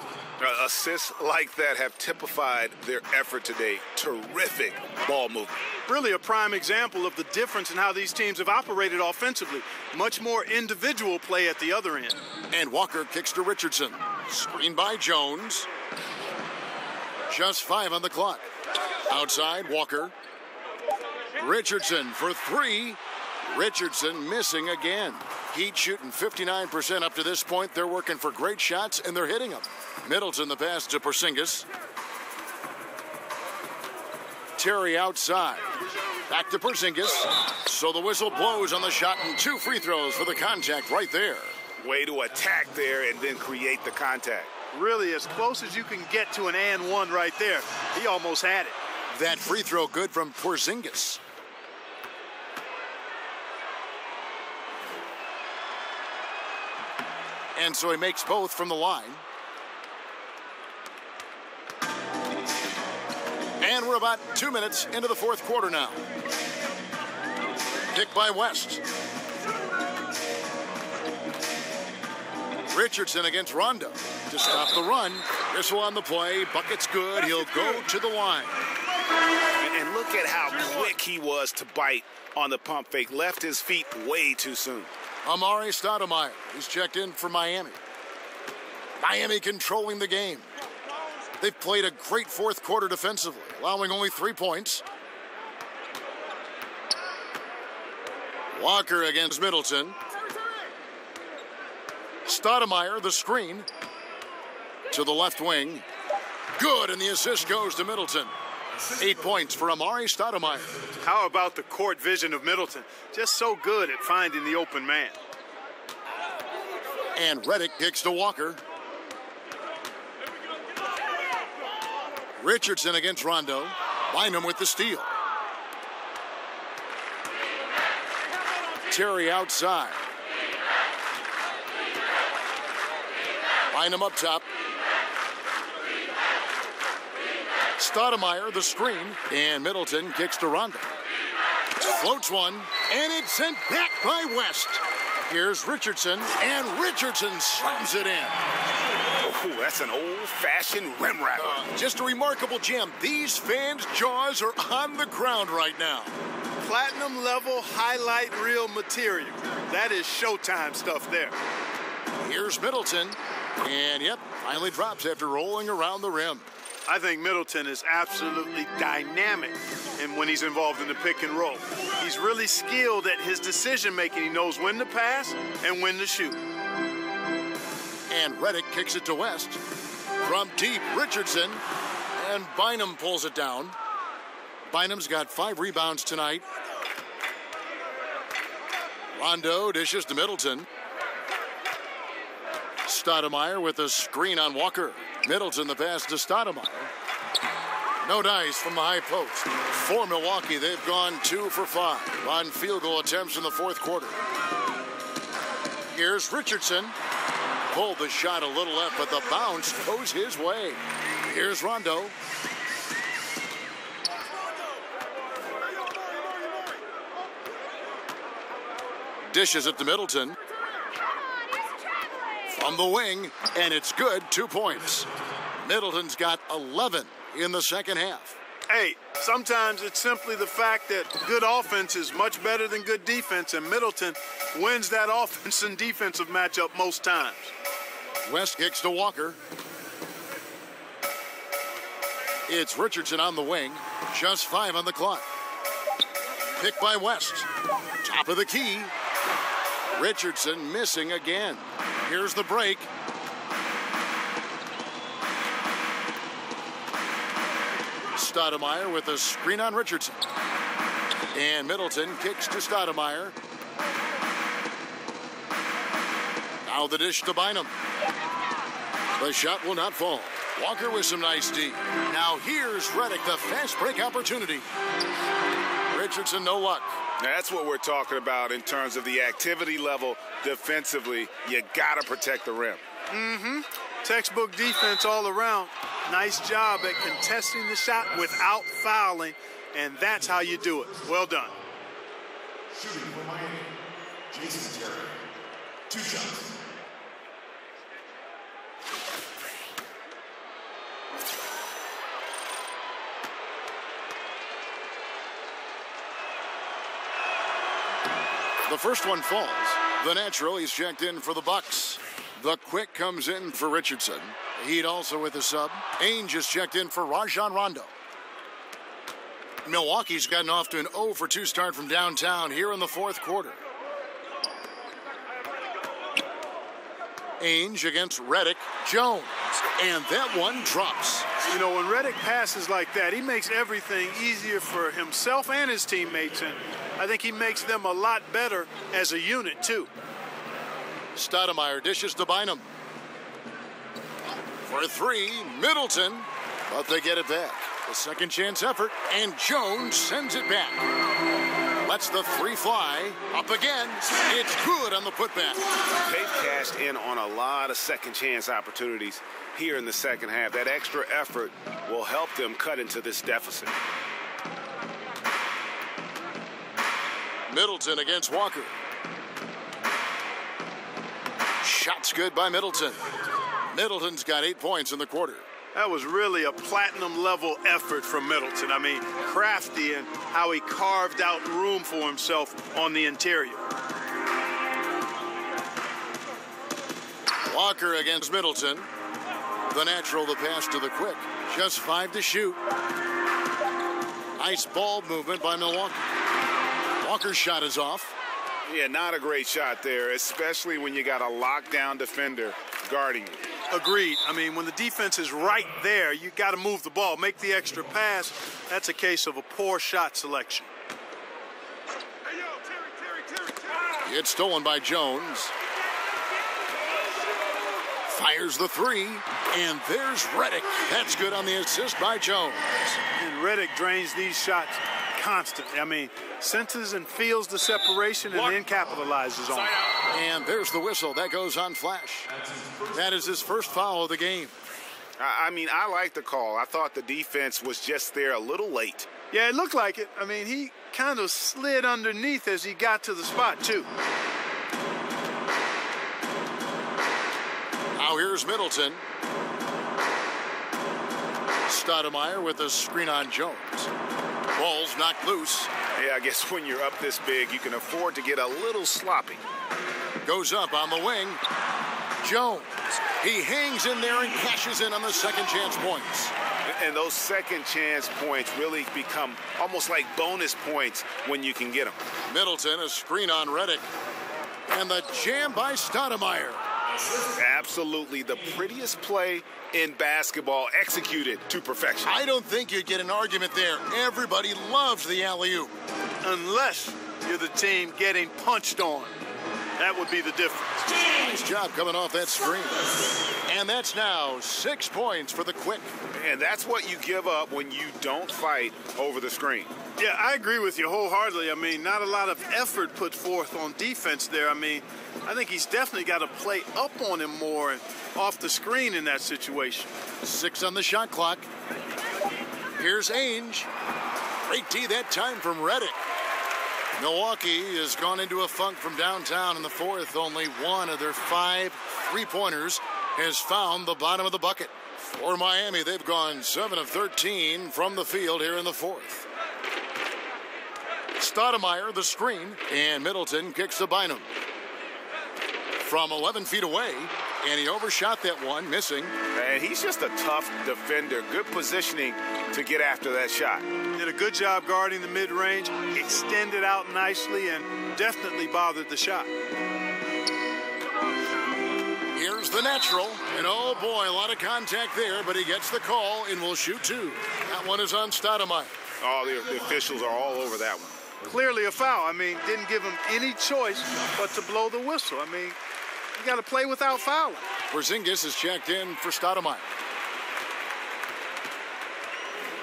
Assists like that have typified their effort today. Terrific ball movement. Really a prime example of the difference in how these teams have operated offensively. Much more individual play at the other end. And Walker kicks to Richardson. Screen by Jones. Just 5 on the clock. Outside, Walker. Richardson for three. Richardson missing again. Heat shooting 59% up to this point. They're working for great shots, and they're hitting them. Middleton the pass to Porzingis. Terry outside. Back to Porzingis. So the whistle blows on the shot, and 2 free throws for the contact right there. Way to attack there and then create the contact. Really as close as you can get to an and one right there. He almost had it. That free throw good from Porzingis. And so he makes both from the line. And we're about 2 minutes into the fourth quarter now. Kick by West. Richardson against Rondo to stop the run. Whistle on the play. Bucket's good. He'll go to the line. And look at how quick he was to bite on the pump fake. Left his feet way too soon. Amari Stoudemire. He's checked in for Miami. Miami controlling the game. They've played a great fourth quarter defensively, allowing only 3 points. Walker against Middleton. Stoudemire, the screen. To the left wing. Good, and the assist goes to Middleton. 8 points for Amari Stoudemire. How about the court vision of Middleton? Just so good at finding the open man. And Redick kicks to Walker. Richardson against Rondo. Bynum with the steal. Terry outside. Bynum up top. Stoudemire the screen, and Middleton kicks to Rondo. Floats one, and it's sent back by West. Here's Richardson, and Richardson slams it in. Oh, that's an old-fashioned rim rattler. Just a remarkable gem. These fans' jaws are on the ground right now. Platinum level highlight reel material. That is Showtime stuff there. Here's Middleton, and yep, finally drops after rolling around the rim. I think Middleton is absolutely dynamic when he's involved in the pick and roll. He's really skilled at his decision making. He knows when to pass and when to shoot. And Redick kicks it to West. From deep, Richardson, and Bynum pulls it down. Bynum's got 5 rebounds tonight. Rondo dishes to Middleton. Stoudemire with a screen on Walker. Middleton the pass to Stoudemire. No dice from the high post. For Milwaukee, they've gone 2 for 5 on field goal attempts in the fourth quarter. Here's Richardson. Pulled the shot a little left, but the bounce goes his way. Here's Rondo. Dishes it to Middleton. From the wing, and it's good. 2 points. Middleton's got 11 in the second half. Hey, sometimes it's simply the fact that good offense is much better than good defense, and Middleton wins that offense and defensive matchup most times. West kicks to Walker. It's Richardson on the wing. Just 5 on the clock. Picked by West. Top of the key. Richardson missing again. Here's the break. Stoudemire with a screen on Richardson. And Middleton kicks to Stoudemire. Now the dish to Bynum. The shot will not fall. Walker with some nice D. Now here's Redick, the fast break opportunity. Richardson, no luck. That's what we're talking about in terms of the activity level defensively. You got to protect the rim. Textbook defense all around. Nice job at contesting the shot without fouling, and that's how you do it. Well done. Shooting for Miami, Jason Terry. 2 shots. The first one falls. The natural, he's checked in for the Bucks. The quick comes in for Richardson. Heat also with a sub. Ainge is checked in for Rajon Rondo. Milwaukee's gotten off to an 0 for 2 start from downtown here in the fourth quarter. Ainge against Redick. Jones. And that one drops. You know, when Redick passes like that, he makes everything easier for himself and his teammates, and I think he makes them a lot better as a unit, too. Stoudemire dishes to Bynum. For 3, Middleton, but they get it back. A second chance effort, and Jones sends it back. Lets the 3 fly. Up again. It's good on the putback. They've cashed in on a lot of second chance opportunities here in the second half. That extra effort will help them cut into this deficit. Middleton against Walker. Shot's good by Middleton. Middleton's got 8 points in the quarter. That was really a platinum-level effort from Middleton. I mean, crafty in how he carved out room for himself on the interior. Walker against Middleton. The natural, the pass to the quick. Just 5 to shoot. Nice ball movement by Milwaukee. Walker's shot is off. Yeah, not a great shot there, especially when you got a lockdown defender guarding you. Agreed. I mean, when the defense is right there, you got to move the ball, make the extra pass. That's a case of a poor shot selection. It's stolen by Jones. Fires the three, and there's Reddick. That's good on the assist by Jones. And Reddick drains these shots constantly. I mean, senses and feels the separation and then capitalizes on it. And there's the whistle. That goes on Flash. That is his first foul of the game. I mean, I like the call. I thought the defense was just there a little late. Yeah, it looked like it. I mean, he kind of slid underneath as he got to the spot, too. Now here's Middleton. Stoudemire with a screen on Jones. Ball's knocked loose. Yeah, I guess when you're up this big, you can afford to get a little sloppy. Goes up on the wing. Jones. He hangs in there and cashes in on the second chance points. And those second chance points really become almost like bonus points when you can get them. Middleton, a screen on Reddick. And the jam by Stoudemire. Absolutely the prettiest play in basketball, executed to perfection. I don't think you'd get an argument there. Everybody loves the alley-oop. Unless you're the team getting punched on. That would be the difference. Nice job coming off that screen. And that's now 6 points for the Quick. And that's what you give up when you don't fight over the screen. Yeah, I agree with you wholeheartedly. I mean, not a lot of effort put forth on defense there. I mean, I think he's definitely got to play up on him more and off the screen in that situation. 6 on the shot clock. Here's Ainge. Great D that time from Reddick. Milwaukee has gone into a funk from downtown in the fourth. Only one of their 5 3-pointers has found the bottom of the bucket. For Miami, they've gone 7 of 13 from the field here in the fourth. Stoudemire, the screen, and Middleton kicks to Bynum. From 11 feet away, and he overshot that one, missing. And he's just a tough defender. Good positioning to get after that shot. Did a good job guarding the mid-range, extended out nicely, and definitely bothered the shot. Here's the natural, and oh boy, a lot of contact there, but he gets the call and will shoot 2. That one is on Stoudemire. Oh, the officials are all over that one. Clearly a foul. I mean, didn't give him any choice but to blow the whistle. I mean, you got to play without fouling. Porzingis is checked in for Stoudemire.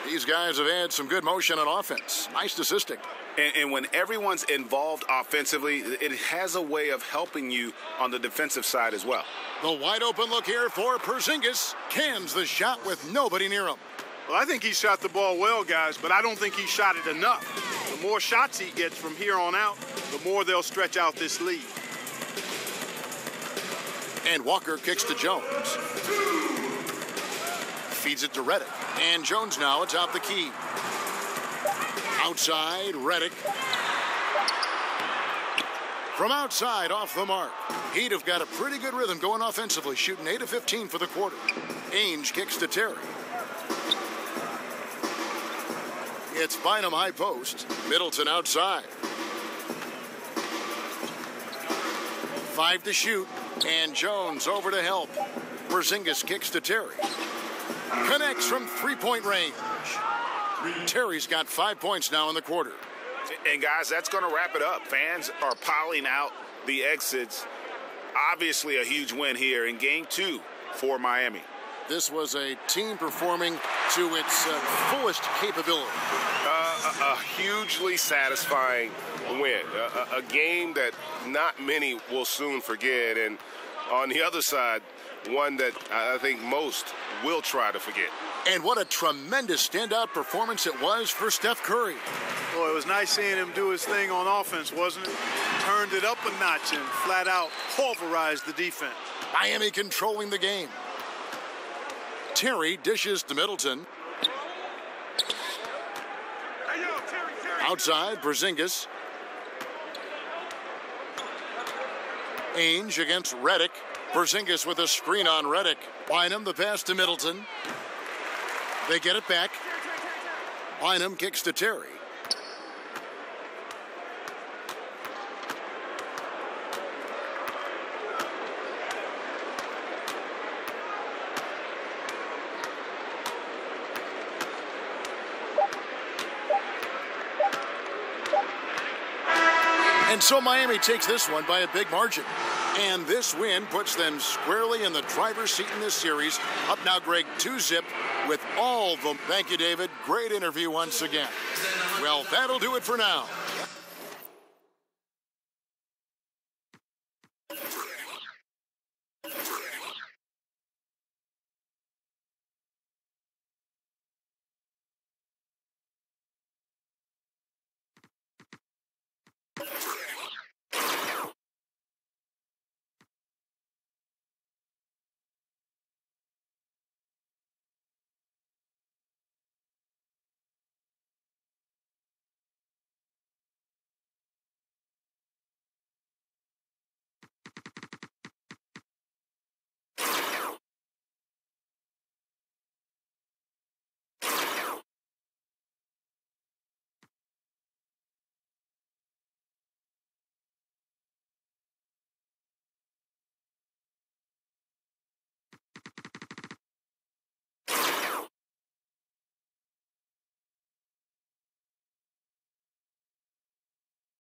These guys have had some good motion on offense. Nice assisting. And when everyone's involved offensively, it has a way of helping you on the defensive side as well. The wide open look here for Porzingis. Cans the shot with nobody near him. Well, I think he shot the ball well, guys, but I don't think he shot it enough. The more shots he gets from here on out, the more they'll stretch out this lead. And Walker kicks to Jones. Feeds it to Reddick. And Jones now atop the key. Outside, Reddick. From outside, off the mark. He'd have got a pretty good rhythm going offensively, shooting 8 of 15 for the quarter. Ainge kicks to Terry. It's Bynum high post. Middleton outside. 5 to shoot. And Jones over to help. Porzingis kicks to Terry. Connects from 3-point range. Terry's got 5 points now in the quarter. And guys, that's going to wrap it up. Fans are piling out the exits. Obviously a huge win here in Game 2 for Miami. This was a team performing to its fullest capability. A hugely satisfying win. A game that not many will soon forget. And on the other side, one that I think most will try to forget. And what a tremendous standout performance it was for Steph Curry. Well, it was nice seeing him do his thing on offense, wasn't it? Turned it up a notch and flat out pulverized the defense. Miami controlling the game. Terry dishes to Middleton. Outside, Porzingis. Ainge against Reddick. Porzingis with a screen on Reddick. Bynum, the pass to Middleton. They get it back. Bynum kicks to Terry. And so Miami takes this one by a big margin. And this win puts them squarely in the driver's seat in this series. Up now, Greg, 2-zip with all the... Thank you, David. Great interview once again. Well, that'll do it for now.